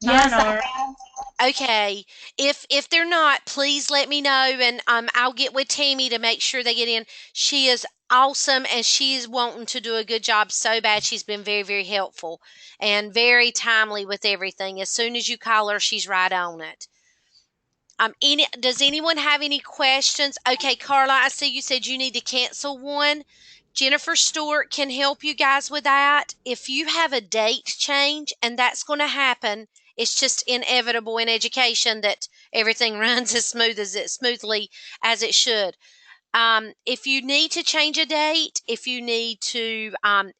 Mine Yes, I are. have. Okay. If they're not, please let me know, and I'll get with Tammy to make sure they get in. She is awesome, and she is wanting to do a good job so bad. She's been very, very helpful and very timely with everything. As soon as you call her, she's right on it. Does anyone have any questions? Okay, Carla, I see you said you need to cancel one. Jennifer Stewart can help you guys with that. If you have a date change, and that's going to happen, it's just inevitable in education that everything runs as smoothly as it should. If you need to change a date, if you need to,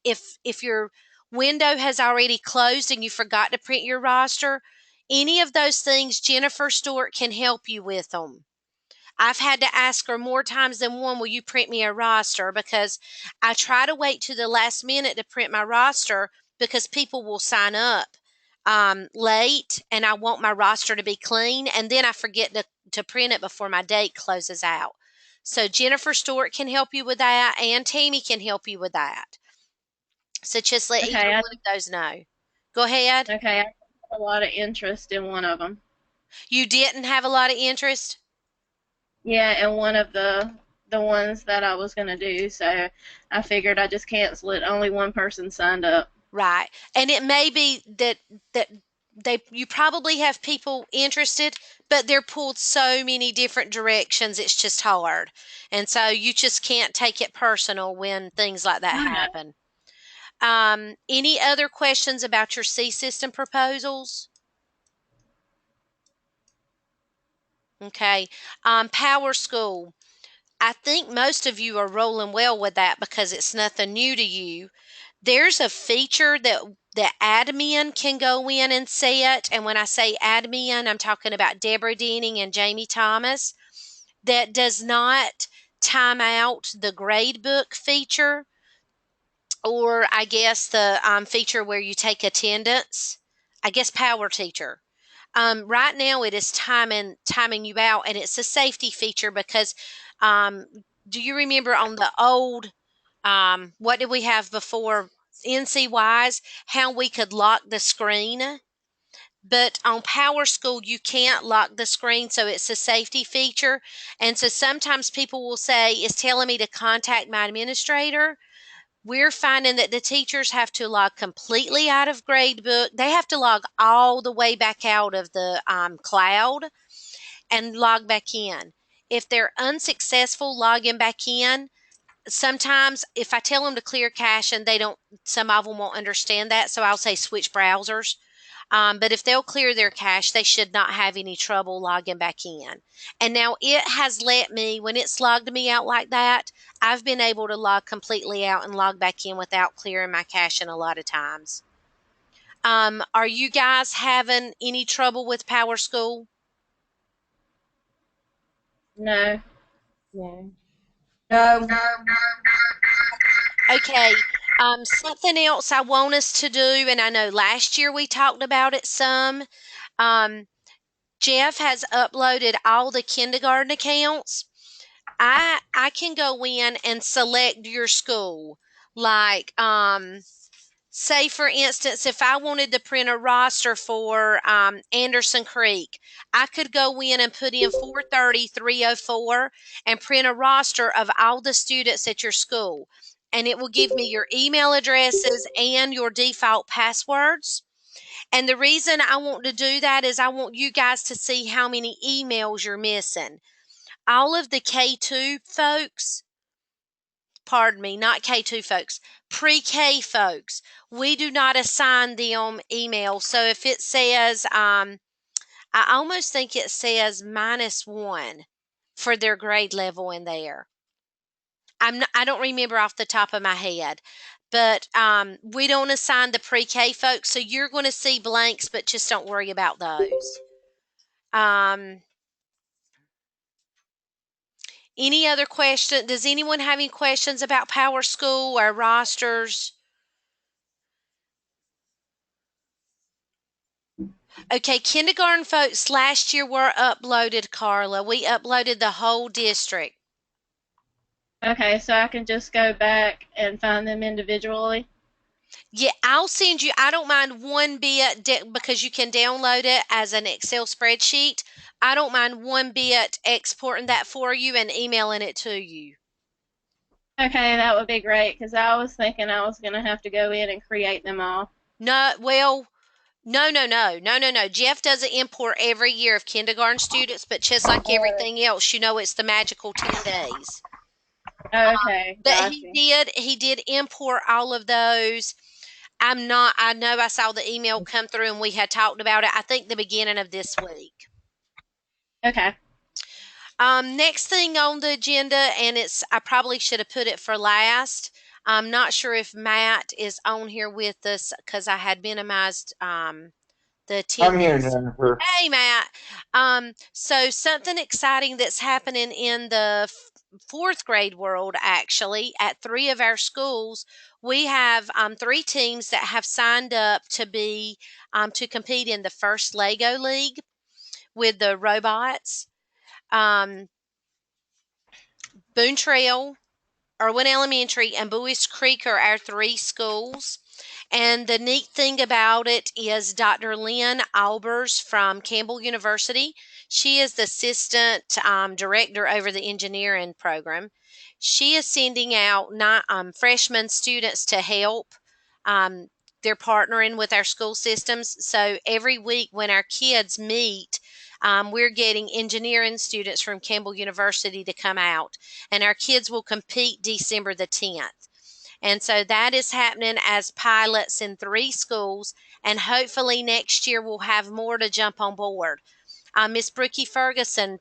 if your window has already closed and you forgot to print your roster, any of those things, Jennifer Stewart can help you with them. I've had to ask her more times than one, will you print me a roster? Because I try to wait to the last minute to print my roster because people will sign up late and I want my roster to be clean, and then I forget to print it before my date closes out. So Jennifer Stewart can help you with that, and Tammy can help you with that. So just let either Okay, one of those know. Go ahead. okay. I have a lot of interest in one of them. You didn't have a lot of interest? Yeah, and one of the ones that I was gonna do, so I figured I just cancel it. Only one person signed up. Right. And it may be that you probably have people interested, but they're pulled so many different directions, it's just hard. And so you just can't take it personal when things like that I know. happen. Any other questions about your C system proposals? Okay. Power School. I think most of you are rolling well with that because it's nothing new to you. There's a feature that the admin can go in and set, and when I say admin, I'm talking about Deborah Denning and Jamie Thomas, that does not time out the grade book feature, or I guess the feature where you take attendance. I guess Power Teacher. Right now, it is timing you out, and it's a safety feature because um, do you remember on the old what did we have before NCYs? How we could lock the screen, but on Power School you can't lock the screen, so it's a safety feature. And so sometimes people will say it's telling me to contact my administrator. We're finding that the teachers have to log completely out of gradebook. They have to log all the way back out of the cloud and log back in. If they're unsuccessful logging back in, sometimes if I tell them to clear cache and they don't, some of them won't understand that. So I'll say switch browsers. But if they'll clear their cache, they should not have any trouble logging back in. And now it has let me, when it's logged me out like that, I've been able to log completely out and log back in without clearing my cache in a lot of times. Are you guys having any trouble with Power School? No. No. No. Okay. Something else I want us to do, and I know last year we talked about it some. Um, Jeff has uploaded all the kindergarten accounts. I can go in and select your school. Like, say for instance, if I wanted to print a roster for Anderson Creek, I could go in and put in 430 304 and print a roster of all the students at your school. And it will give me your email addresses and your default passwords. And the reason I want to do that is I want you guys to see how many emails you're missing. All of the K2 folks, pardon me, not K2 folks, pre-K folks, we do not assign them email. So if it says, I almost think it says -1 for their grade level in there. I don't remember off the top of my head, but we don't assign the pre-K folks, so you're going to see blanks, but just don't worry about those. Um, any other question? Does anyone have any questions about Power School or rosters? Okay, kindergarten folks last year were uploaded, Carla. We uploaded the whole district. Okay, so I can just go back and find them individually. Yeah, I'll send you. I don't mind one bit because you can download it as an Excel spreadsheet. I don't mind one bit exporting that for you and emailing it to you. Okay, that would be great because I was thinking I was gonna have to go in and create them all. No, well, no, no, no, no, no, no. Jeff does an import every year of kindergarten students, but just like everything else, it's the magical 10 days. Okay, But gotcha. he did import all of those. I know I saw the email come through and we had talked about it, I think the beginning of this week. Okay. Next thing on the agenda, and I probably should have put it for last. I'm not sure if Matt is on here with us because I had minimized the I'm here, attendees. Jennifer. Hey, Matt. So something exciting that's happening in the fourth grade world, actually, at three of our schools, we have three teams that have signed up to be to compete in the first Lego League with the robots. Um, Boone Trail, Irwin Elementary, and Buies Creek are our three schools. And the neat thing about it is Dr. Lynn Albers from Campbell University. She is the assistant director over the engineering program. She is sending out freshman students to help. Um, they're partnering with our school systems. So every week when our kids meet, we're getting engineering students from Campbell University to come out, and our kids will compete December the 10th. And so that is happening as pilots in three schools, and hopefully next year we'll have more to jump on board. Miss Brookie Ferguson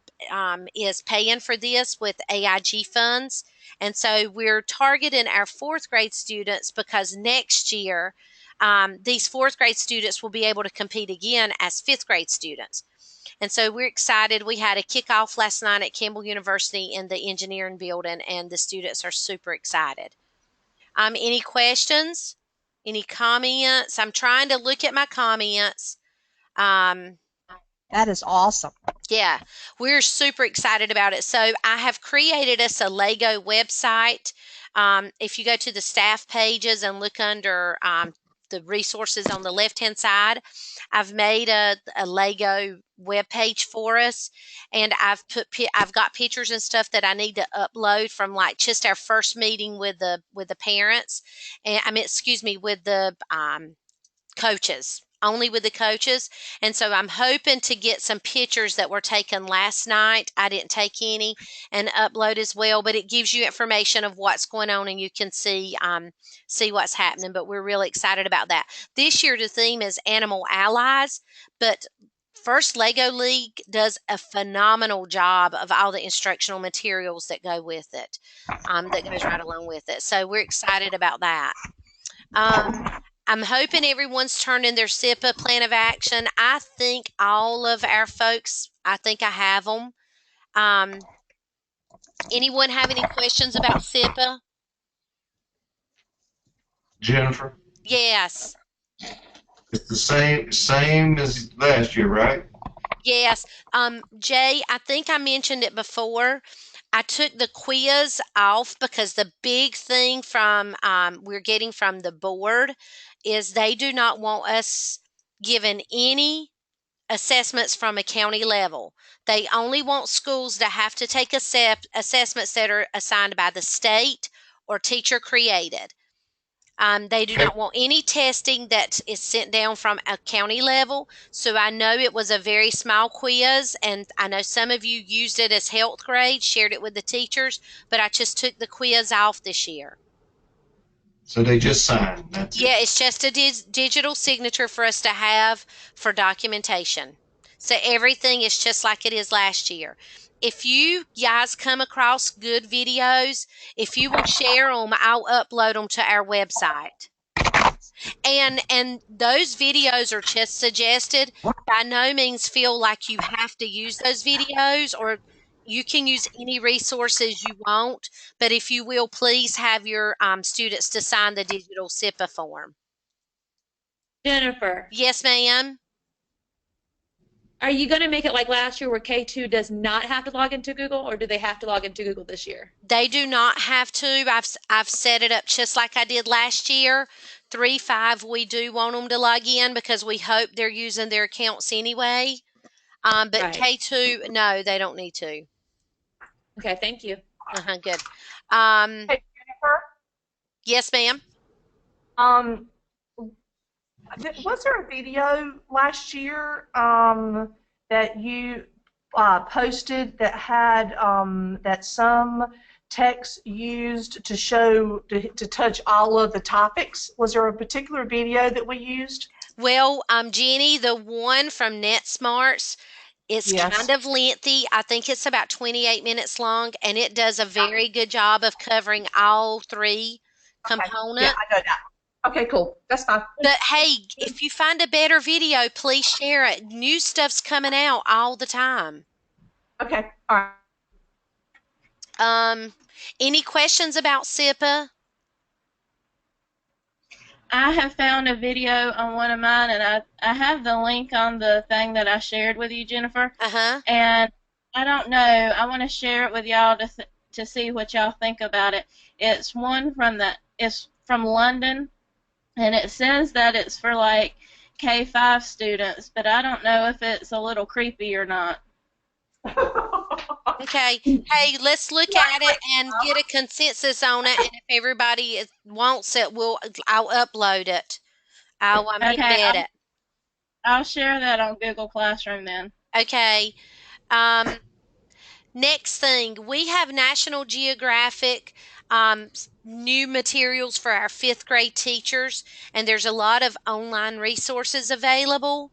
is paying for this with AIG funds. And so we're targeting our fourth grade students because next year these fourth grade students will be able to compete again as fifth grade students. And so we're excited. We had a kickoff last night at Campbell University in the engineering building, and the students are super excited. Any questions? Any comments? I'm trying to look at my comments. Um, That is awesome. yeah, we're super excited about it. So I have created us a Lego website. If you go to the staff pages and look under the resources on the left-hand side, I've made a Lego web page for us, and I've got pictures and stuff that I need to upload from like just our first meeting with the parents, and excuse me, with the coaches, only with the coaches. And so I'm hoping to get some pictures that were taken last night. I didn't take any, and upload as well, but it gives you information of what's going on and you can see what's happening. But we're really excited about that. This year the theme is Animal Allies, but First Lego League does a phenomenal job of all the instructional materials that go with it, that goes right along with it. So we're excited about that. Um, I'm hoping everyone's turned in their SIPA plan of action. I think all of our folks, I think I have them. Um, anyone have any questions about SIPA? Jennifer, Yes. it's the same as last year, right? Yes. Jay, I think I mentioned it before. I took the quiz off because the big thing from we're getting from the board is they do not want us given any assessments from a county level. They only want schools to have to take assessments that are assigned by the state or teacher created. They do Okay. not want any testing that is sent down from a county level. So I know it was a very small quiz, and I know some of you used it as health grade, shared it with the teachers, but I just took the quiz off this year. So they just signed. That's it. Yeah, it's just a digital signature for us to have for documentation. So everything is just like it is last year. If you guys come across good videos, if you will share them, I'll upload them to our website. And those videos are just suggested. By no means feel like you have to use those videos, or you can use any resources you want. But if you will, please have your students to sign the digital SIPA form. Jennifer, Yes, ma'am. are you going to make it like last year where K2 does not have to log into Google, or do they have to log into Google this year? They do not have to. I've set it up just like I did last year 3-5, we do want them to log in because we hope they're using their accounts anyway. But Right. K2, no, they don't need to. Okay, thank you. Good. Hey, Jennifer, Yes, ma'am. was there a video last year that you posted that had that some techs used to show to touch all of the topics? Was there a particular video that we used? Well, Jenny, the one from NetSmarts, it's Yes. kind of lengthy. I think it's about 28 minutes long, and it does a very good job of covering all three components. Yeah, I know that. Okay, cool. That's fine. But hey, if you find a better video, please share it. New stuff's coming out all the time. Okay, all right. Any questions about SIPA? I have found a video on one of mine, and I have the link on the thing that I shared with you, Jennifer. And I don't know. I want to share it with y'all to see what y'all think about it. It's one it's from London, and it says that it's for like K5 students, but I don't know if it's a little creepy or not. Okay. Hey, let's look at it and get a consensus on it. And if everybody wants it, I'll upload it. I'll embed it. I'll share that on Google Classroom then. Okay. Next thing, we have National Geographic new materials for our 5th grade teachers, and there's a lot of online resources available.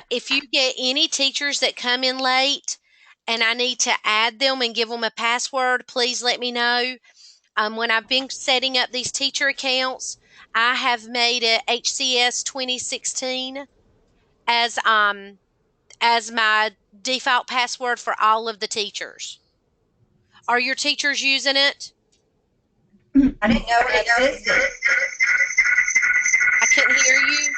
If you get any teachers that come in late and I need to add them and give them a password, please let me know. When I've been setting up these teacher accounts, I have made it HCS 2016 as my default password for all of the teachers. Are your teachers using it? I didn't know it existed. I couldn't hear you.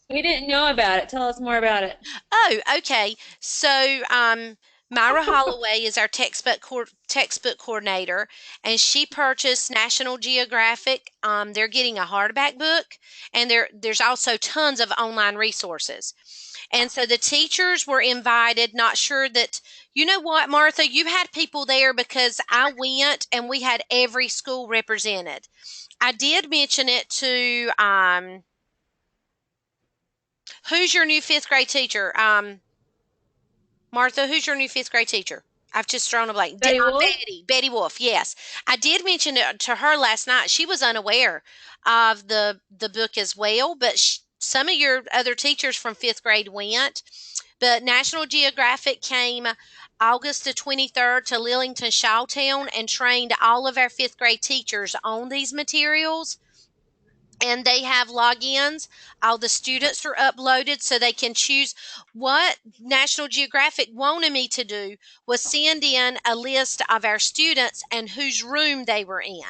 We didn't know about it. Tell us more about it. Oh, okay. So, Myra Holloway is our textbook coordinator, and she purchased National Geographic. They're getting a hardback book, and there's also tons of online resources. And so the teachers were invited, not sure that, you know what, Martha, you had people there because I went and we had every school represented. I did mention it to, who's your new 5th grade teacher? Martha, who's your new 5th grade teacher? I've just thrown a blank. Betty Wolf, yes. I did mention it to her last night. She was unaware of the book as well, but some of your other teachers from 5th grade went. But National Geographic came August the 23rd to Lillington Shawtown and trained all of our 5th grade teachers on these materials. And they have logins. All the students are uploaded so they can choose. What National Geographic wanted me to do was send in a list of our students and whose room they were in.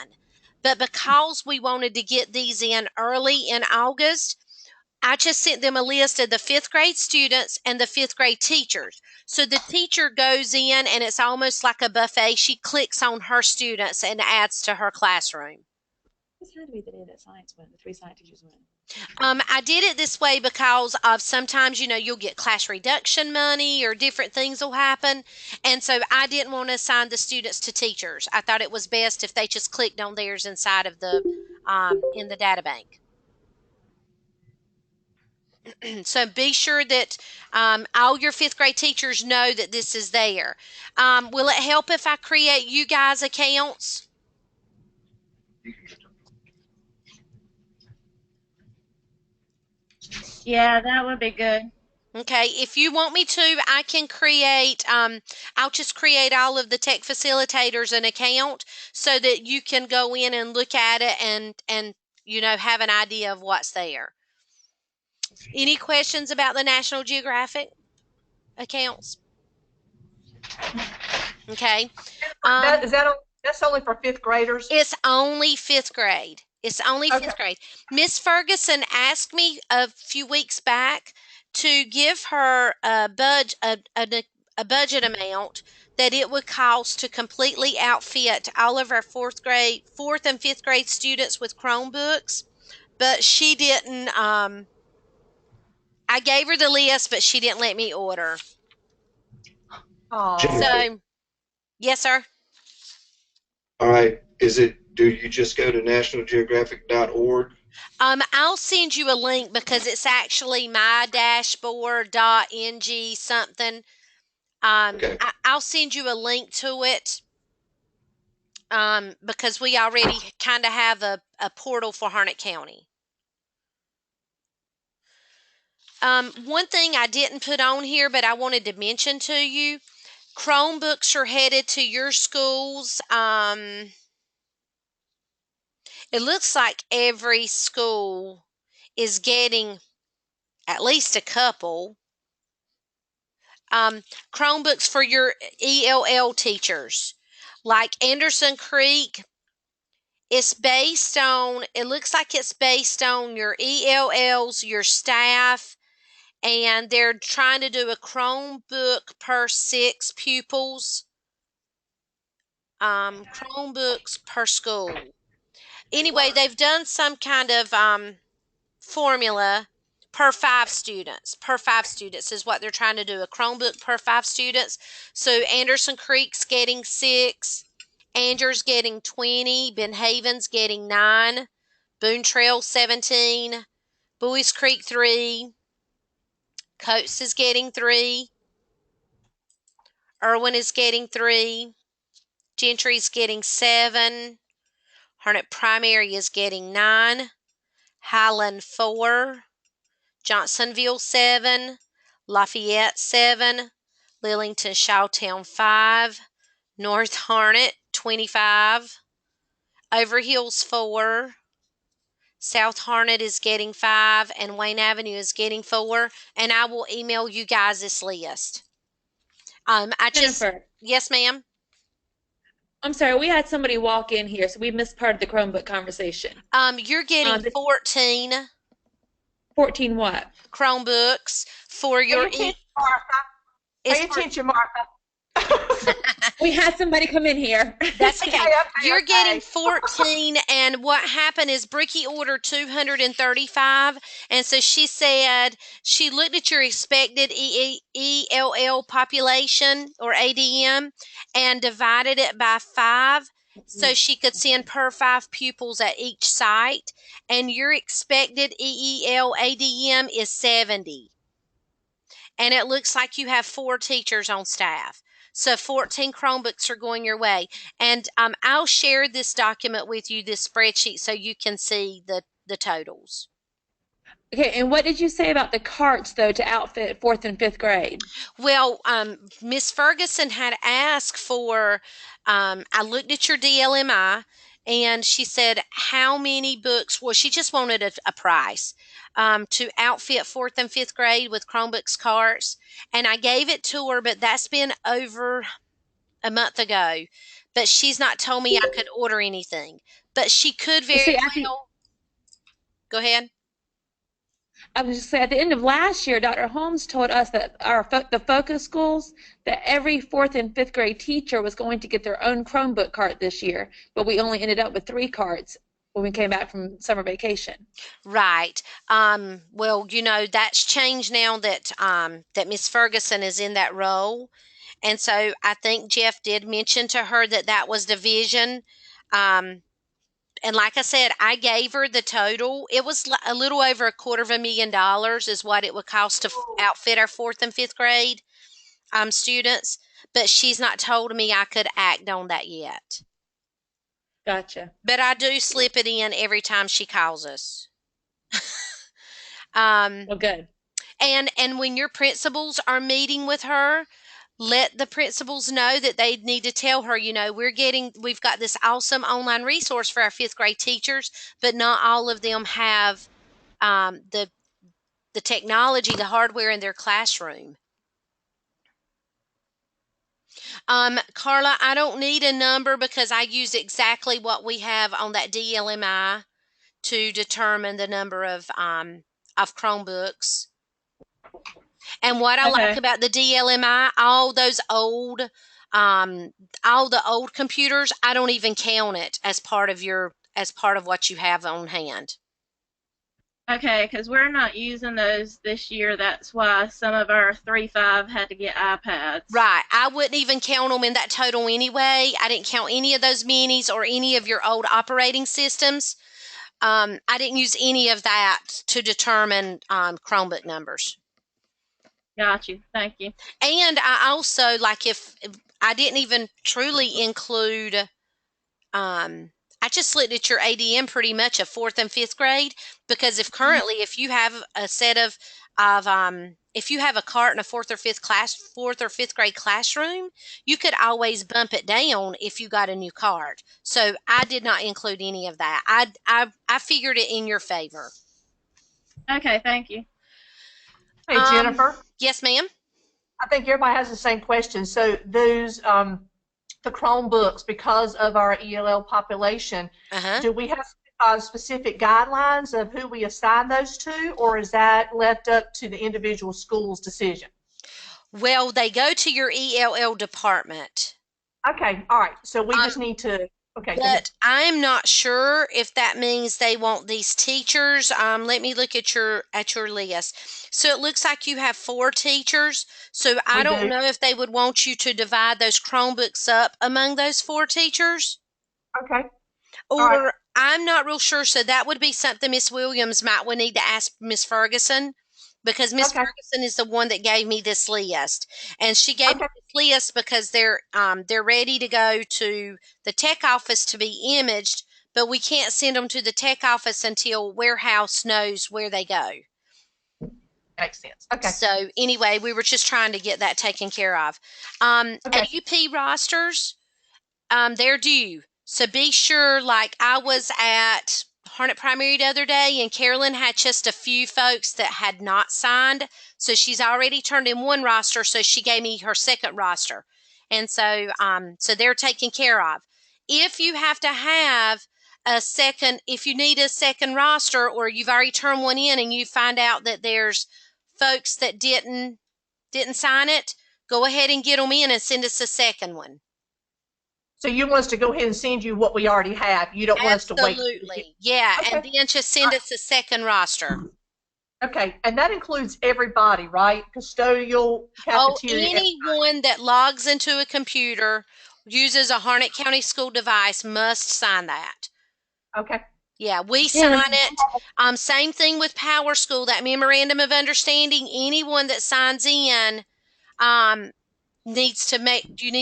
But because we wanted to get these in early in August, I just sent them a list of the 5th grade students and the 5th grade teachers. So the teacher goes in and it's almost like a buffet. She clicks on her students and adds to her classroom. This had to be the day that science went, the 3 science teachers went. I did it this way because of sometimes, you'll get class reduction money or different things will happen. And so I didn't want to assign the students to teachers. I thought it was best if they just clicked on theirs inside of in the data bank. So be sure that all your 5th grade teachers know that this is there. Will it help if I create you guys accounts? Yeah, that would be good. Okay, if you want me to, I can create, I'll just create all of the tech facilitators an account so that you can go in and look at it and have an idea of what's there. Any questions about the National Geographic accounts? Okay. That's only for 5th graders? It's only 5th grade. It's only 5th grade. Miss Ferguson asked me a few weeks back to give her a a budget amount that it would cost to completely outfit all of our fourth and fifth grade students with Chromebooks, but she didn't. I gave her the list, but she didn't let me order. Oh. So, yes, sir. All right. Do you just go to nationalgeographic.org? I'll send you a link because it's actually my-dashboard.ng something. Okay. I'll send you a link to it because we already kind of have a portal for Harnett County. One thing I didn't put on here, but I wanted to mention to you, Chromebooks are headed to your schools. It looks like every school is getting at least a couple. Chromebooks for your ELL teachers. Like Anderson Creek, it looks like it's based on your ELLs, your staff, and they're trying to do a Chromebook per 6 pupils. Chromebooks per school. Anyway, they've done some kind of formula per 5 students. Per 5 students is what they're trying to do, a Chromebook per 5 students. So Anderson Creek's getting 6, Andrews getting 20, Ben Haven's getting 9, Boone Trail 17, Bowie's Creek 3, Coates is getting 3, Irwin is getting 3, Gentry's getting 7, Harnett Primary is getting 9, Highland 4, Johnsonville 7, Lafayette 7, Lillington Shawtown 5, North Harnett 25, Overhills 4, South Harnett is getting 5, and Wayne Avenue is getting 4, and I will email you guys this list. Jennifer. Yes, ma'am. I'm sorry, we had somebody walk in here, so we missed part of the Chromebook conversation. You're getting 14. 14 what? Chromebooks for your Martha. Pay attention, Martha. We had somebody come in here. That's okay. You're getting 14, and what happened is Bricky ordered 235, and so she said she looked at your expected ELL population, or ADM, and divided it by 5, so she could send per 5 pupils at each site, and your expected EEL ADM is 70. And it looks like you have 4 teachers on staff. So 14 Chromebooks are going your way. And I'll share this document with you, this spreadsheet, so you can see the totals. Okay, and what did you say about the carts, though, to outfit 4th and 5th grade? Well, Miss Ferguson had asked for, I looked at your DLMI, and she said how many books, well, she just wanted a price to outfit 4th and 5th grade with Chromebooks carts, and I gave it to her, but that's been over a month ago, but she's not told me I could order anything, but she could very well. Go ahead. I was just saying, at the end of last year, Dr. Holmes told us that the focus schools, that every 4th and 5th grade teacher was going to get their own Chromebook cart this year, but we only ended up with 3 carts when we came back from summer vacation. Right. Well, that's changed now that that Miss Ferguson is in that role, and so I think Jeff did mention to her that was division. And like I said, I gave her the total. It was a little over $250,000 is what it would cost to outfit our 4th and 5th grade students. But she's not told me I could act on that yet. Gotcha. But I do slip it in every time she calls us. Well, good. And when your principals are meeting with her, let the principals know that they need to tell her, we've got this awesome online resource for our 5th grade teachers, but not all of them have the technology, the hardware in their classroom. Carla, I don't need a number because I use exactly what we have on that DLMI to determine the number of Chromebooks. And what I like about the DLMI, all the old computers, I don't even count it as part of what you have on hand. Okay, because we're not using those this year. That's why some of our 3.5 had to get iPads. Right. I wouldn't even count them in that total anyway. I didn't count any of those minis or any of your old operating systems. I didn't use any of that to determine Chromebook numbers. Got you. Thank you. And I also, like, if I didn't even truly include, I just looked at your ADM pretty much of 4th and 5th grade, because if you have a set of if you have a cart in a 4th or 5th grade classroom, you could always bump it down if you got a new cart. So I did not include any of that. I figured it in your favor. Okay, thank you. Hey, Jennifer. Yes, ma'am. I think everybody has the same question. So those the Chromebooks, because of our ELL population, do we have specific guidelines of who we assign those to, or is that left up to the individual school's decision? Well, they go to your ELL department. Okay, all right. So we just need to. Okay. But I'm not sure if that means they want these teachers. Let me look at your list. So it looks like you have 4 teachers. So I don't know if they would want you to divide those Chromebooks up among those 4 teachers. Okay. Or I'm not real sure. So that would be something Miss Williams might need to ask Miss Ferguson, because Miss Ferguson is the one that gave me this list, and she gave me this list because they're ready to go to the tech office to be imaged, but we can't send them to the tech office until warehouse knows where they go. Makes sense. Okay. So anyway, we were just trying to get that taken care of. AUP rosters, they're due. So be sure, like I was at Harnett Primary the other day, and Carolyn had just a few folks that had not signed. So she's already turned in 1 roster, so she gave me her 2nd roster. And so so they're taken care of. If you have to have if you need a 2nd roster, or you've already turned 1 in and you find out that there's folks that didn't sign it, go ahead and get them in and send us a 2nd one. So you want us to go ahead and send you what we already have. You don't want us to wait. Absolutely. Yeah, and then just send us a 2nd roster. Okay, and that includes everybody, right? Custodial, cafeteria. Anyone that logs into a computer, uses a Harnett County school device, must sign that. Okay. Yeah, we sign it. Same thing with Power School, that memorandum of understanding. Anyone that signs in, you need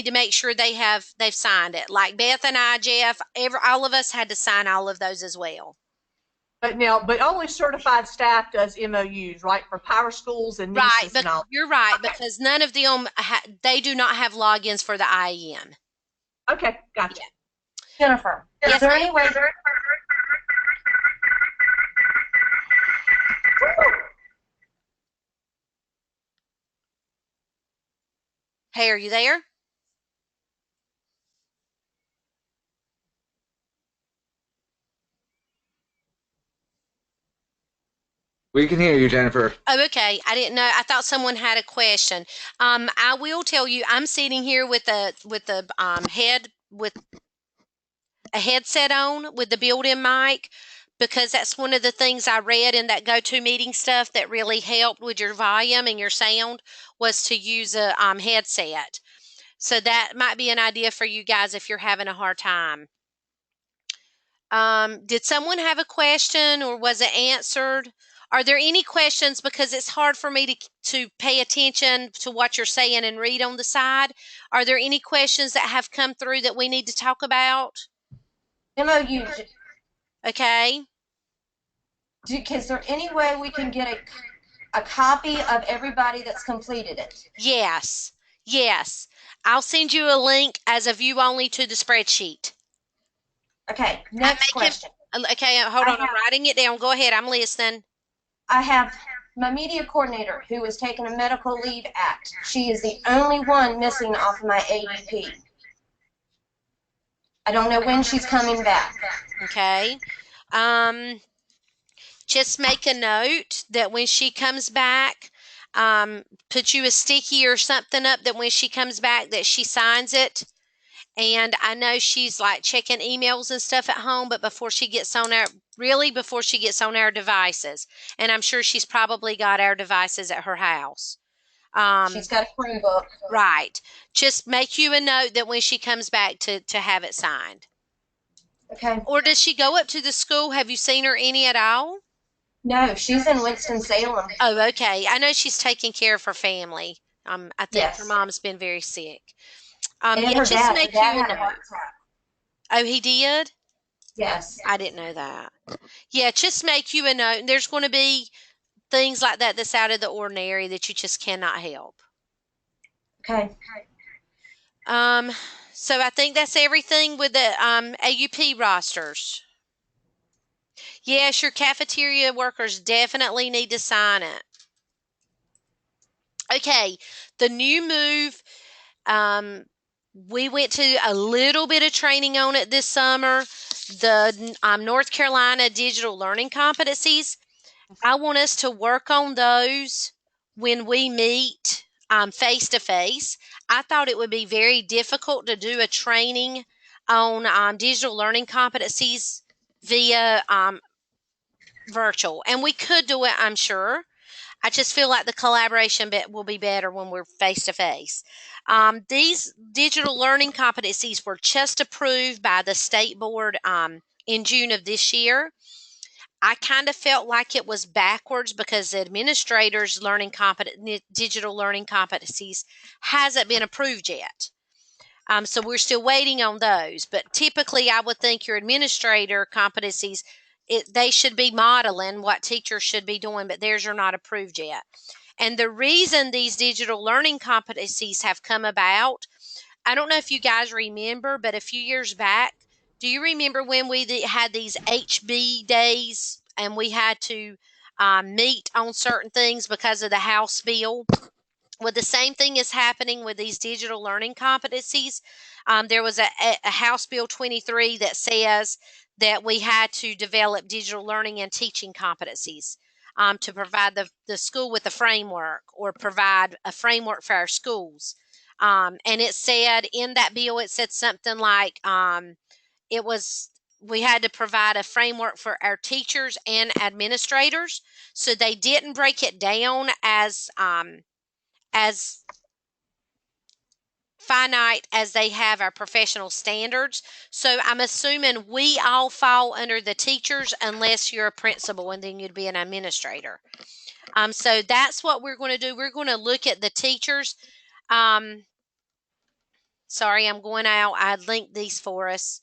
to make sure they've signed it. Like Beth and I, Jeff, all of us had to sign all of those as well. But only certified staff does MOUs, right? For power schools and right. and all. You're right, because none of them they do not have logins for the IEM. Okay, gotcha. Yeah. Jennifer, yes, is there any way? Hey, are you there? We can hear you, Jennifer. Oh, okay. I didn't know. I thought someone had a question. I will tell you, I'm sitting here with a headset on with the built-in mic, because that's one of the things I read in that GoToMeeting stuff that really helped with your volume and your sound, was to use a headset. So that might be an idea for you guys if you're having a hard time. Did someone have a question, or was it answered? Are there any questions? Because it's hard for me to pay attention to what you're saying and read on the side. Are there any questions that have come through that we need to talk about? MOUs. Okay. Is there any way we can get a copy of everybody that's completed it? Yes. Yes. I'll send you a link as a view only to the spreadsheet. Okay, next question. Okay, hold on. I'm writing it down. Go ahead. I'm listening. I have my media coordinator who is taking a medical leave act. She is the only one missing off of my ADP. I don't know when she's coming back. Okay. Just make a note that when she comes back, put you a sticky or something up that when she comes back that she signs it. And I know she's like checking emails and stuff at home, but before she gets on our devices. And I'm sure she's probably got our devices at her house. She's got a Chromebook. Right. Just make you a note that when she comes back to have it signed. Okay. Or does she go up to the school? Have you seen her any at all? No, she's in Winston-Salem. Oh, okay. I know she's taking care of her family. I think her mom's been very sick. And yeah, her just dad, make her dad you a had a note. heart attack. Oh, he did? Yes. I didn't know that. Yeah, just make you a note. There's going to be things like that that's out of the ordinary that you just cannot help. Okay. So I think that's everything with the AUP rosters. Yes, your cafeteria workers definitely need to sign it. Okay, the new move, we went to a little bit of training on it this summer. The North Carolina digital learning competencies. I want us to work on those when we meet face to face. I thought it would be very difficult to do a training on digital learning competencies via virtual, and we could do it, I'm sure. I just feel like the collaboration bit will be better when we're face to face. These digital learning competencies were just approved by the state board in June of this year. I kind of felt like it was backwards because the administrators' digital learning competencies hasn't been approved yet. So we're still waiting on those. But typically, I would think your administrator competencies, they should be modeling what teachers should be doing, but theirs are not approved yet. And the reason these digital learning competencies have come about, I don't know if you guys remember, but a few years back, do you remember when we had these HB days and we had to meet on certain things because of the House bill? Well, the same thing is happening with these digital learning competencies. There was a House Bill 23 that says that we had to develop digital learning and teaching competencies to provide the school with a framework or provide a framework for our schools. And it said in that bill, it said something like we had to provide a framework for our teachers and administrators. So they didn't break it down as finite as they have our professional standards. So I'm assuming we all fall under the teachers unless you're a principal, and then you'd be an administrator. So that's what we're going to do. We're going to look at the teachers. Sorry, I'm going out. I linked these for us.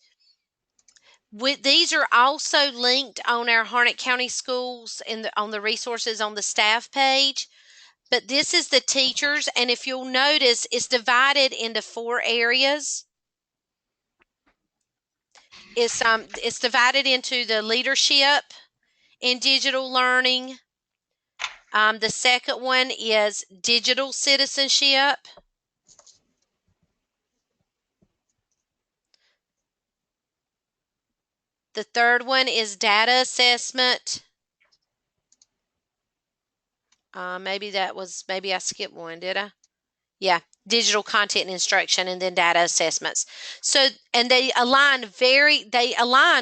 These are also linked on our Harnett County Schools on the resources on the staff page. But this is the teachers, and if you'll notice, it's divided into 4 areas. It's divided into the leadership in digital learning. The second one is digital citizenship. The third one is data assessment. Maybe I skipped one, did I? Yeah, digital content and instruction, and then data assessments. So, and they align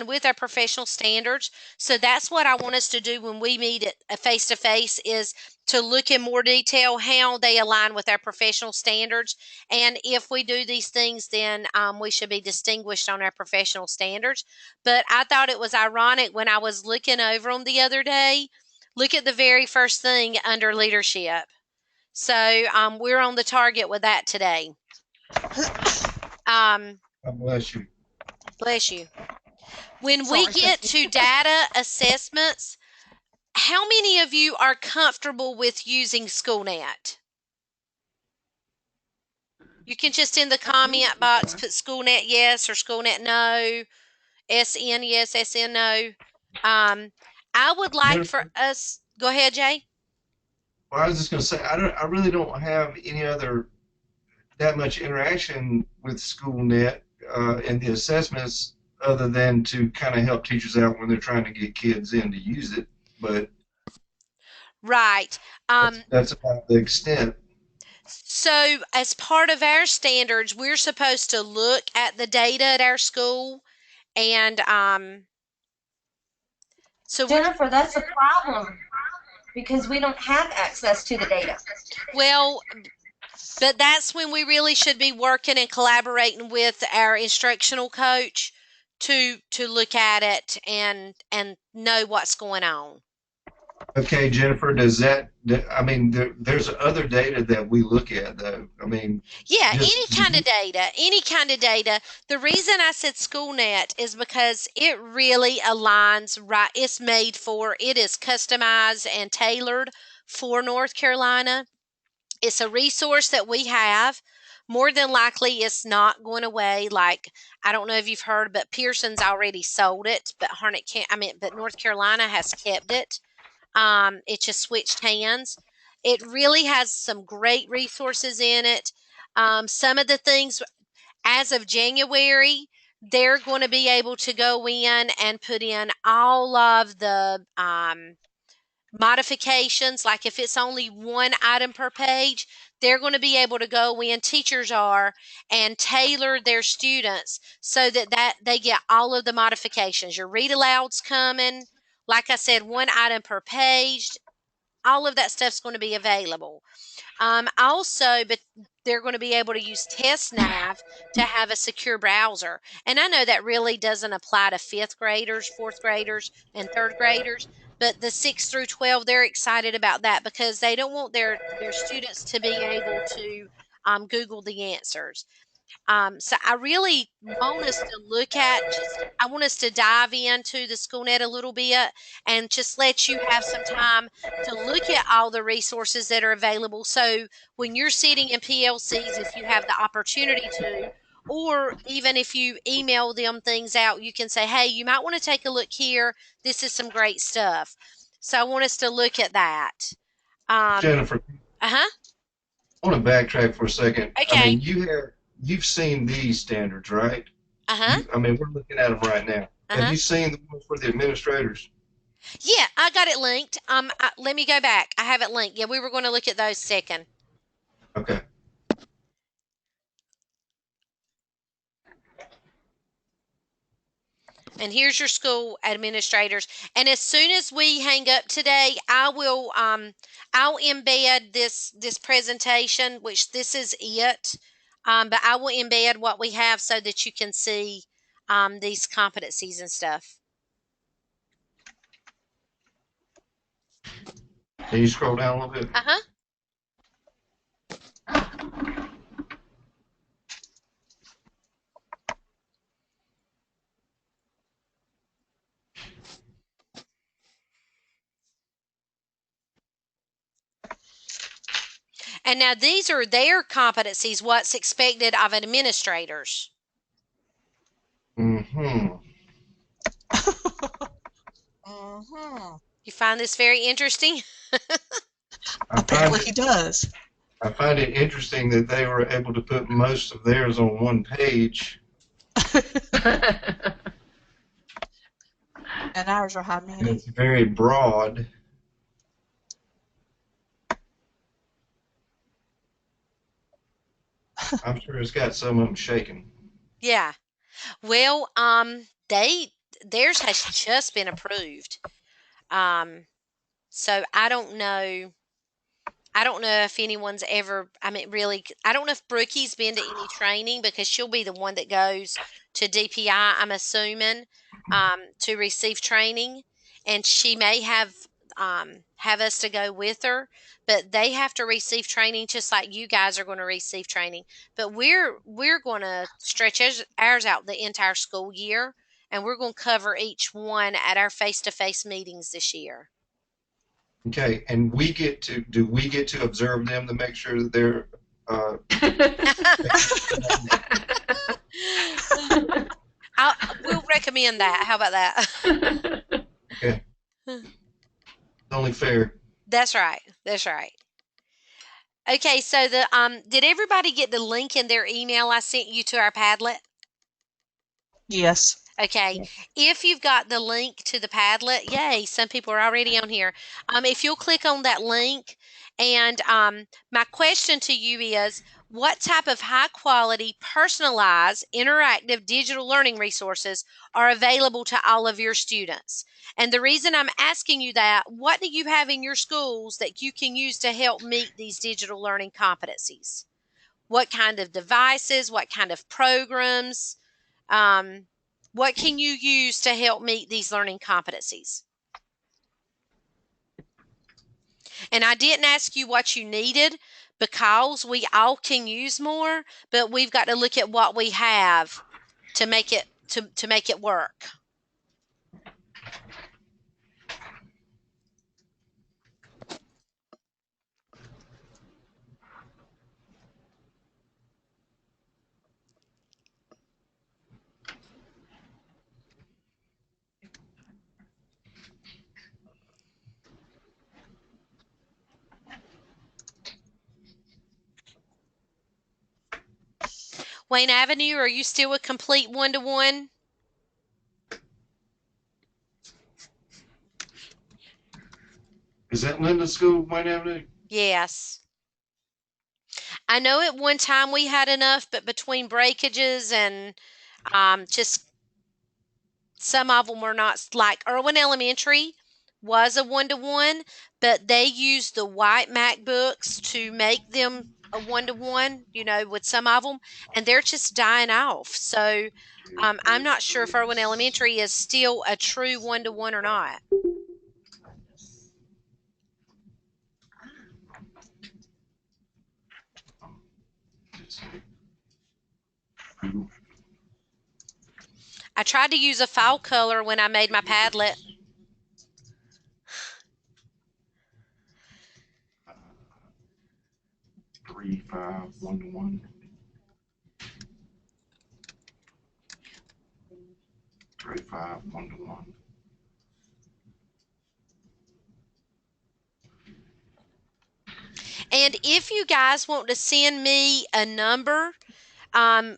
with our professional standards. So that's what I want us to do when we meet at face-to-face, is to look in more detail how they align with our professional standards. And if we do these things, then we should be distinguished on our professional standards. But I thought it was ironic when I was looking over them the other day. Look at the very first thing under leadership. So we're on the target with that today. God bless you. Bless you. When we get to data assessments, how many of you are comfortable with using SchoolNet? You can just in the comment box put SchoolNet yes or SchoolNet no, SN yes, SN no. I would like for us, go ahead, Jay. Well, I was just going to say, I really don't have any other that much interaction with SchoolNet and the assessments other than to kind of help teachers out when they're trying to get kids in to use it. But Right. That's about the extent. So as part of our standards, we're supposed to look at the data at our school, and so Jennifer, that's a problem because we don't have access to the data. Well, but that's when we really should be working and collaborating with our instructional coach to look at it and know what's going on. Okay, Jennifer, does that, I mean, there's other data that we look at, though. I mean, yeah, any kind of data. The reason I said SchoolNet is because it really aligns right. It's made for, it is customized and tailored for North Carolina. It's a resource that we have. More than likely, it's not going away. Like, I don't know if you've heard, but Pearson's already sold it, but but North Carolina has kept it. It just switched hands. It really has some great resources in it. Some of the things, as of January, they're going to be able to go in and put in all of the modifications. Like if it's only one item per page, they're going to be able to go in, teachers are, and tailor their students so that they get all of the modifications. Your read alouds coming. Like I said, one item per page. All of that stuff's going to be available. Also, but they're going to be able to use TestNav to have a secure browser. And I know that really doesn't apply to fifth graders, fourth graders, and third graders, but the 6 through 12, they're excited about that because they don't want their students to be able to Google the answers. So I really want us to look at I want us to dive into the SchoolNet a little bit and just let you have some time to look at all the resources that are available. So when you're sitting in PLCs, if you have the opportunity to, or even if you email them things out, you can say, hey, you might want to take a look here. This is some great stuff. So I want us to look at that. Jennifer, Uh-huh. I want to backtrack for a second. Okay. I mean, you've seen these standards, right? Uh-huh. I mean, we're looking at them right now. Uh-huh. Have you seen the ones for the administrators? Yeah, I got it linked. Let me go back. I have it linked. Yeah, we were going to look at those second. Okay. And here's your school administrators. And as soon as we hang up today, I will I'll embed this presentation, which this is it. But I will embed what we have so that you can see these competencies and stuff. Can you scroll down a little bit? Uh-huh. And now these are their competencies, what's expected of administrators. Mm-hmm. Mm-hmm. You find this very interesting? Apparently he does. I find it interesting that they were able to put most of theirs on one page. And ours are how many? And it's very broad. I'm sure it's got some of them shaking. Yeah. Well, theirs has just been approved. So I don't know if anyone's ever, really, I don't know if Brookie's been to any training because she'll be the one that goes to DPI, I'm assuming, to receive training. And she may have us to go with her, but they have to receive training just like you guys are going to receive training. But we're going to stretch ours out the entire school year, and we're going to cover each one at our face-to-face meetings this year. Okay, and do we get to observe them to make sure that they're we'll recommend that. How about that? Okay. It's only fair. That's right. That's right. Okay, so did everybody get the link in their email I sent you to our Padlet? Yes. Okay. Yes. If you've got the link to the Padlet, yay, some people are already on here. If you'll click on that link, and my question to you is, what type of high quality, personalized, interactive digital learning resources are available to all of your students? And the reason I'm asking you that, what do you have in your schools that you can use to help meet these digital learning competencies? What kind of devices, what kind of programs? What can you use to help meet these learning competencies? And I didn't ask you what you needed because we all can use more, but we've got to look at what we have to make it to make it work. Wayne Avenue, are you still a complete one-to-one? Is that Linda School, Wayne Avenue? Yes. I know at one time we had enough, but between breakages and just some of them were not, like Irwin Elementary was a one-to-one, but they used the white MacBooks to make them a one-to-one, with some of them, and they're just dying off. So I'm not sure if Irwin Elementary is still a true one-to-one or not. I tried to use a file color when I made my Padlet. 3, 5, 1-to-1. 3, 5, 1-to-1. And if you guys want to send me a number, I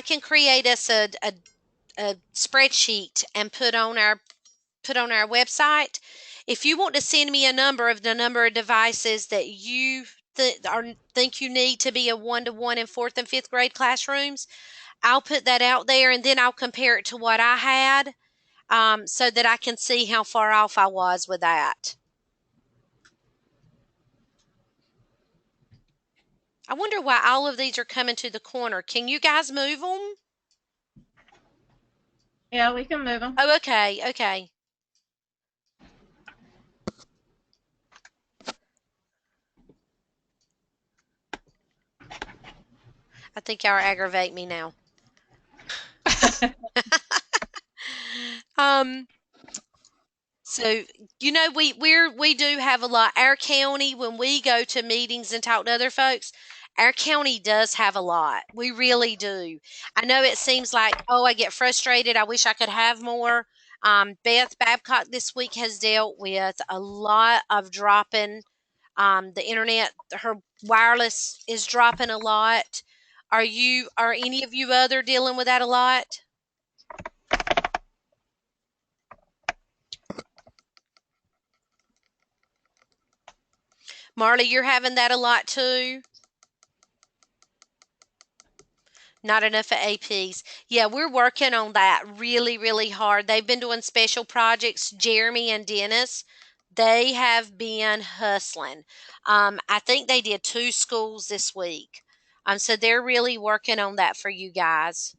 can create us a spreadsheet and put on our website. If you want to send me a number of the number of devices that you think you need to be a one-to-one in 4th and 5th grade classrooms, I'll put that out there, and then I'll compare it to what I had, so that I can see how far off I was with that. I wonder why all of these are coming to the corner. Can you guys move them? Yeah, we can move them. Oh, okay, okay. I think y'all aggravate me now. So, we do have a lot. Our county, when we go to meetings and talk to other folks, our county does have a lot. We really do. I know it seems like, oh, I get frustrated. I wish I could have more. Beth Babcock this week has dealt with a lot of dropping. The internet, her wireless is dropping a lot. Are any of you other dealing with that a lot? Marley, you're having that a lot too? Not enough of APs. Yeah, we're working on that really, really hard. They've been doing special projects. Jeremy and Dennis, they have been hustling. I think they did 2 schools this week. So they're really working on that for you guys.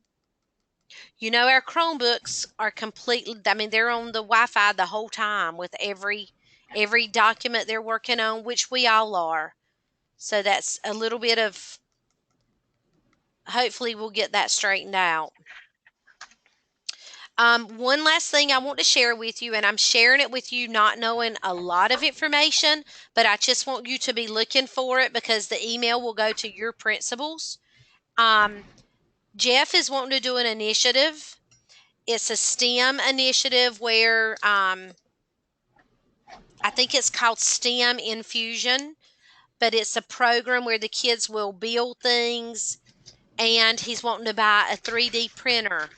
Our Chromebooks are completely, they're on the Wi-Fi the whole time with every document they're working on, which we all are. So that's a little bit of, hopefully we'll get that straightened out. One last thing I want to share with you, and I'm sharing it with you not knowing a lot of information, but I just want you to be looking for it because the email will go to your principals. Jeff is wanting to do an initiative. It's a STEM initiative where I think it's called STEM Infusion, but it's a program where the kids will build things and he's wanting to buy a 3D printer.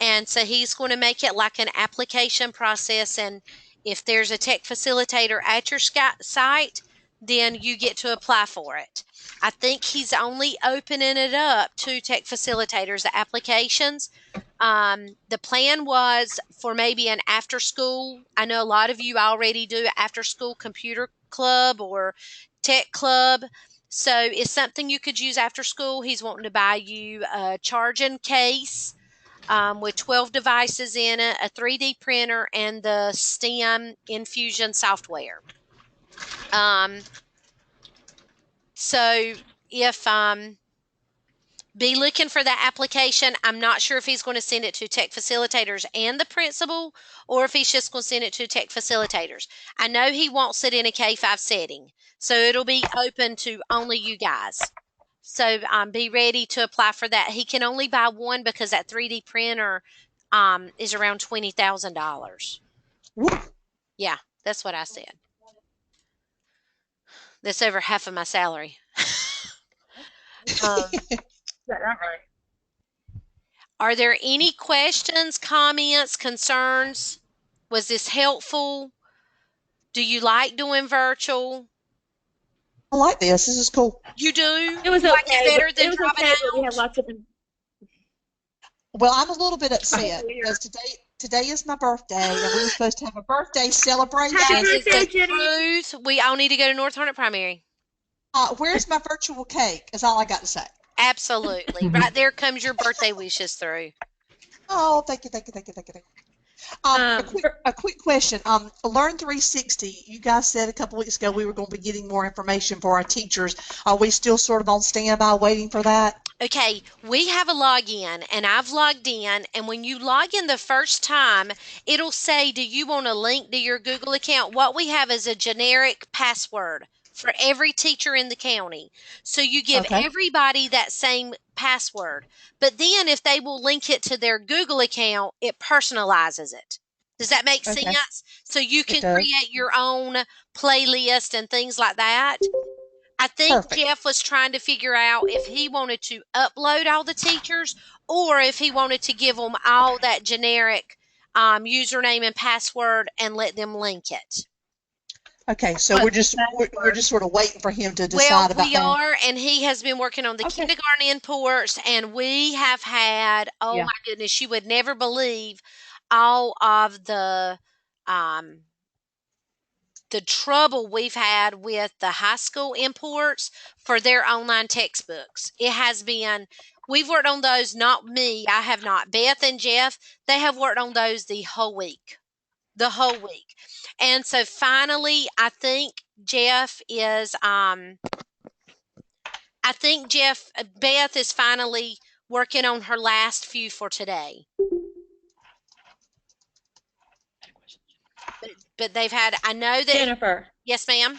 And so he's going to make it like an application process. And if there's a tech facilitator at your site, then you get to apply for it. I think he's only opening it up to tech facilitators, the applications. The plan was for maybe an after school. I know a lot of you already do after school computer club or tech club. So it's something you could use after school. He's wanting to buy you a charging case with 12 devices in it, a 3D printer, and the STEM infusion software. So if be looking for that application. I'm not sure if he's going to send it to tech facilitators and the principal, or if he's just going to send it to tech facilitators. I know he wants it in a K5 setting, so it'll be open to only you guys. So be ready to apply for that. He can only buy one because that 3D printer is around $20,000. Yeah, that's what I said. That's over half of my salary. Right. Are there any questions, comments, concerns? Was this helpful? Do you like doing virtual? I like this. This is cool. You do? It was You okay. like it better than it was dropping okay, out? but we had lots of. Well, I'm a little bit upset because today is my birthday, and we were supposed to have a birthday celebration. Happy That is birthday, the Jenny. truth. We all need to go to North Hornet Primary. Where's my virtual cake? Is all I got to say. Absolutely. Right there comes your birthday wishes through. Oh, thank you. A quick question. Learn 360. You guys said a couple weeks ago we were going to be getting more information for our teachers. Are we still sort of on standby waiting for that? Okay, we have a login, and I've logged in, and when you log in the first time, it'll say, do you want a link to your Google account? What we have is a generic password for every teacher in the county. So you give everybody that same password. But then if they will link it to their Google account, it personalizes it. Does that make sense? So you can create your own playlist and things like that. I think Jeff was trying to figure out if he wanted to upload all the teachers or if he wanted to give them all that generic username and password and let them link it. Okay, so we're just sort of waiting for him to decide about that. Well, we are, and he has been working on the kindergarten imports, and we have had, my goodness, you would never believe all of the trouble we've had with the high school imports for their online textbooks. It has been, we've worked on those, not me, I have not. Beth and Jeff, they have worked on those the whole week. And so finally, I think Beth is finally working on her last few for today. But they've had, I know that. Jennifer. Yes, ma'am.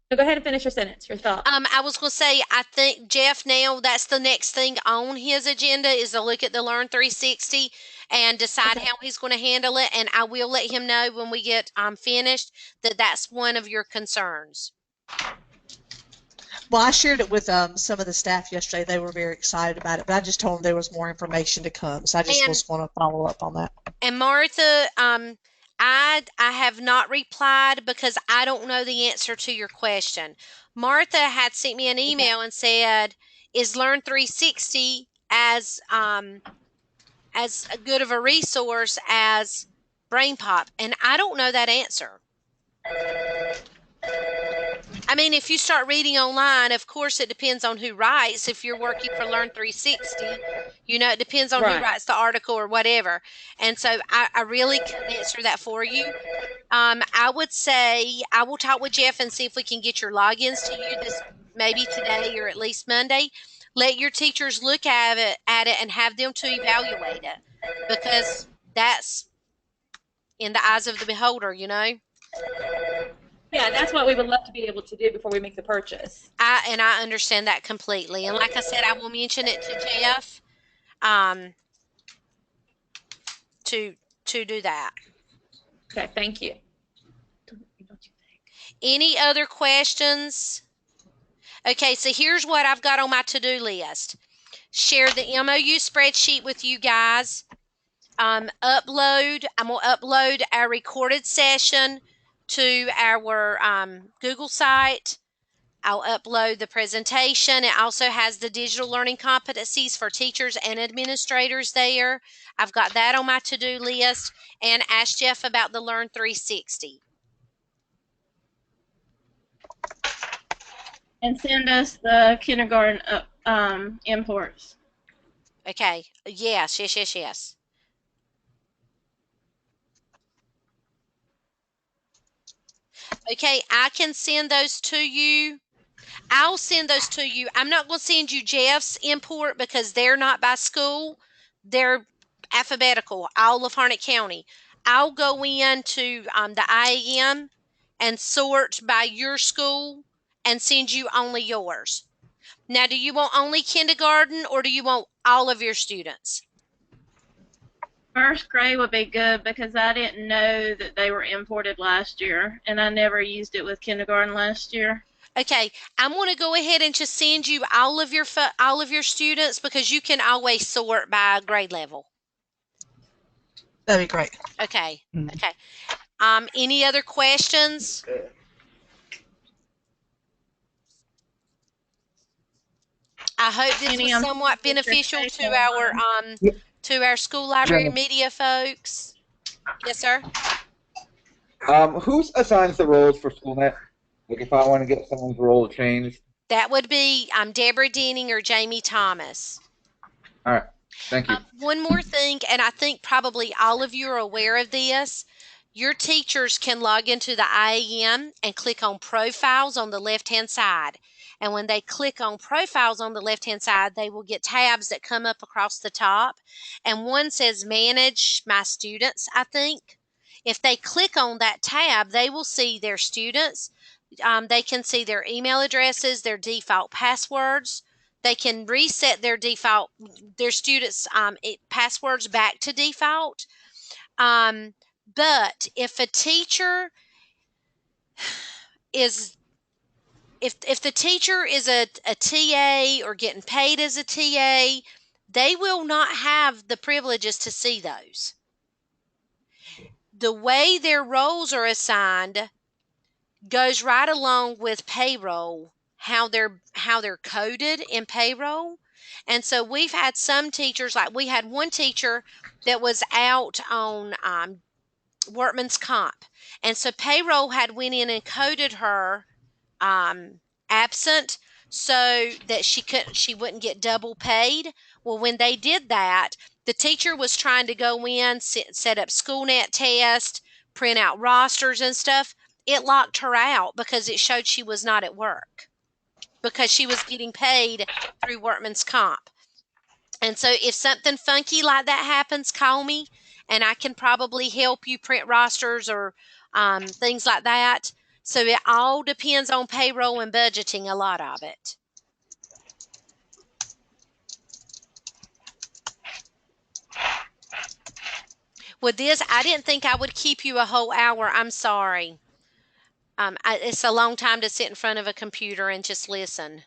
Go ahead and finish your sentence, your thought. I was going to say, I think Jeff now, that's the next thing on his agenda is to look at the Learn 360 and decide how he's going to handle it. And I will let him know when we get finished that that's one of your concerns. Well, I shared it with some of the staff yesterday. They were very excited about it, but I just told them there was more information to come. So I just was going to follow up on that. And Martha, I have not replied because I don't know the answer to your question. Martha had sent me an email and said, "Is Learn 360 as good of a resource as BrainPop?" And I don't know that answer. I mean, if you start reading online, of course, it depends on who writes. If you're working for Learn 360, it depends on who writes the article or whatever. And so I really couldn't answer that for you. I would say I will talk with Jeff and see if we can get your logins to you maybe today or at least Monday. Let your teachers look at it and have them to evaluate it, because that's in the eyes of the beholder, Yeah, that's what we would love to be able to do before we make the purchase. I understand that completely. And like I said, I will mention it to Jeff to do that. Okay, thank you. Any other questions? Okay, so here's what I've got on my to-do list. Share the MOU spreadsheet with you guys. I'm going to upload our recorded session to our Google site. I'll upload the presentation. It also has the digital learning competencies for teachers and administrators there. I've got that on my to-do list. And ask Jeff about the Learn 360. And send us the kindergarten imports. Okay. Yes. Okay, I can send those to you. I'll send those to you. I'm not going to send you Jeff's import because they're not by school. They're alphabetical, all of Harnett County. I'll go into the IAM and sort by your school and send you only yours. Now, do you want only kindergarten or do you want all of your students? First grade would be good because I didn't know that they were imported last year, and I never used it with kindergarten last year. Okay, I'm going to go ahead and just send you all of your students because you can always sort by grade level. That'd be great. Okay. Okay. Any other questions? I hope this was somewhat beneficial to our school library media folks. Yes, sir. Who assigns the roles for SchoolNet? Like if I want to get someone's role changed? That would be Deborah Denning or Jamie Thomas. All right. Thank you. One more thing, and I think probably all of you are aware of this. Your teachers can log into the IAM and click on profiles on the left-hand side. And when they click on profiles on the left-hand side, they will get tabs that come up across the top. And one says Manage My Students, I think. If they click on that tab, they will see their students. They can see their email addresses, their default passwords. They can reset their students' passwords back to default. But if a teacher is, if the teacher is a TA or getting paid as a TA, they will not have the privileges to see those. The way their roles are assigned goes right along with payroll, how they're coded in payroll. And so we've had some teachers, like we had one teacher that was out on workman's comp, and so payroll had went in and coded her absent so that she wouldn't get double paid. Well, when they did that, the teacher was trying to go in, set up SchoolNet test, print out rosters and stuff. It locked her out because it showed she was not at work because she was getting paid through workman's comp. And so if something funky like that happens, call me and I can probably help you print rosters or things like that. So it all depends on payroll and budgeting, a lot of it. With this, I didn't think I would keep you a whole hour. I'm sorry. It's a long time to sit in front of a computer and just listen.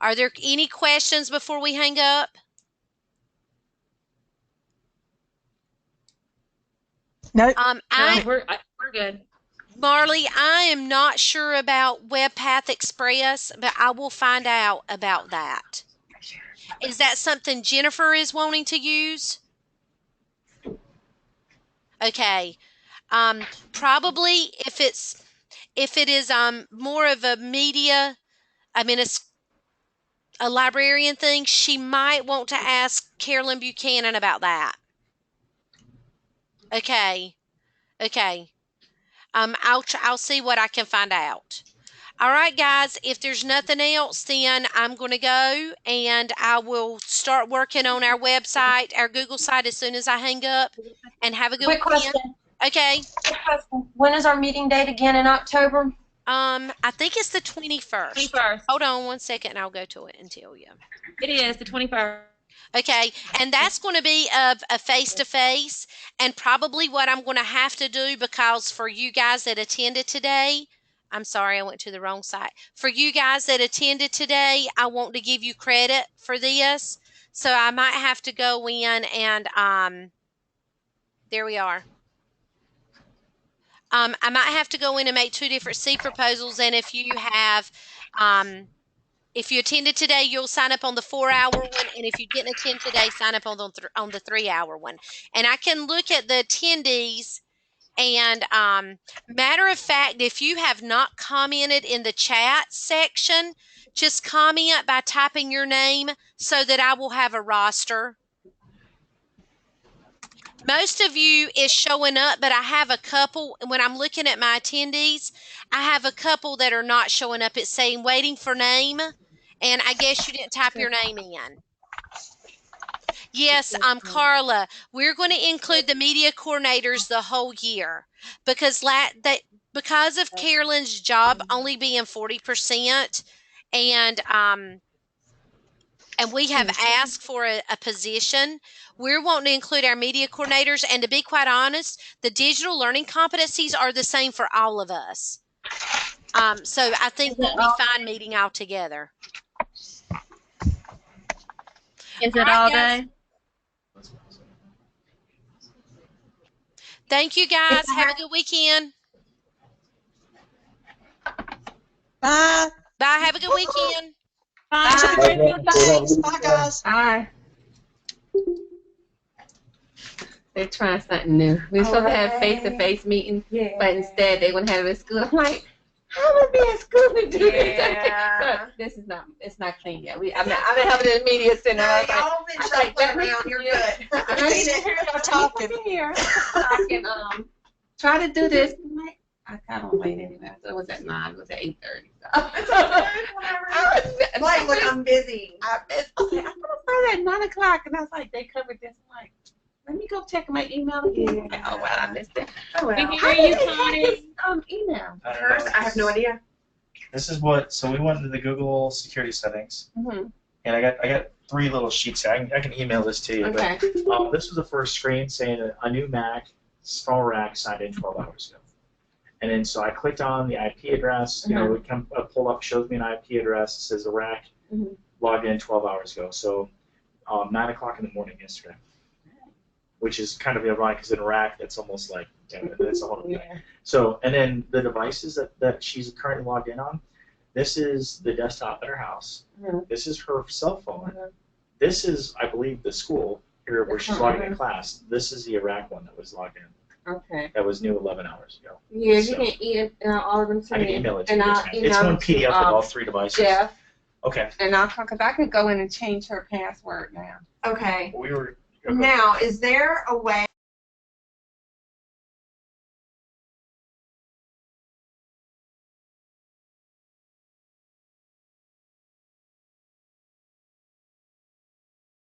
Are there any questions before we hang up? No, we're good. Marley, I am not sure about WebPath Express, but I will find out about that. Is that something Jennifer is wanting to use? Okay. Probably if it is more of a media, it's a librarian thing, she might want to ask Carolyn Buchanan about that. Okay. I'll see what I can find out. All right, guys, if there's nothing else, then I'm going to go and I will start working on our website, our Google site, as soon as I hang up, and have a good Quick question. Okay. Quick question. When is our meeting date again in October? I think it's the 21st. 21st. Hold on one second and I'll go to it and tell you. It is the 21st. Okay, and that's going to be a face-to-face, and probably what I'm going to have to do, because for you guys that attended today, I'm sorry, I went to the wrong site. For you guys that attended today, I want to give you credit for this. So I might have to go in and there we are. I might have to go in and make 2 different C proposals, and if you have, if you attended today, you'll sign up on the 4-hour one, and if you didn't attend today, sign up on the 3-hour one. And I can look at the attendees, and matter of fact, if you have not commented in the chat section, just comment by typing your name so that I will have a roster. Most of you is showing up, but I have a couple, when I'm looking at my attendees, I have a couple that are not showing up. It's saying waiting for name, and I guess you didn't type your name in. Yes, Carla, we're going to include the media coordinators the whole year because of Carolyn's job only being 40%, and we have asked for a position. We're wanting to include our media coordinators, and to be quite honest, the digital learning competencies are the same for all of us. So I think we'll be fine meeting all together. Is it all day? Thank you, guys. Have a good weekend. Bye. Bye. Have a good weekend. Bye. Bye, guys. Bye. They're trying something new. We're supposed to have face-to-face meetings, but instead they want to have it at school. I'm like, how would be at school to do this? So this is not, it's not clean yet. I've been helping in the media center. Y'all been shuffling around. You're good. I hear y'all talking here. I can try to do this. I kind of wait anyway. So it was at 9. It was at 8:30. So. Like I'm busy. I thought I started at 9 o'clock, and I was like, they covered this. I'm like, let me go check my email again. Oh, well, I missed it. Oh, well. We can hear you, Connie. Email. First, I have no idea. This is what, so we went into the Google security settings, and I got 3 little sheets here. I can email this to you. Okay. But this was the first screen saying a new Mac from Iraq signed in 12 hours ago. And then so I clicked on the IP address. You know, it pulled up, shows me an IP address. It says Iraq, logged in 12 hours ago. So 9 o'clock in the morning yesterday, which is kind of ironic because in Iraq that's almost like that's a whole other thing. So and then the devices that she's currently logged in on. This is the desktop at her house. This is her cell phone. This is, I believe, the school here where she's logging in class. This is the Iraq one that was logged in. Okay. That was new 11 hours ago. Yeah, you can eat all of them to me. I can email it to you. It's one PDF with all 3 devices. Jeff. Okay. And because I could go in and change her password now. Okay. We were. Now, is there a way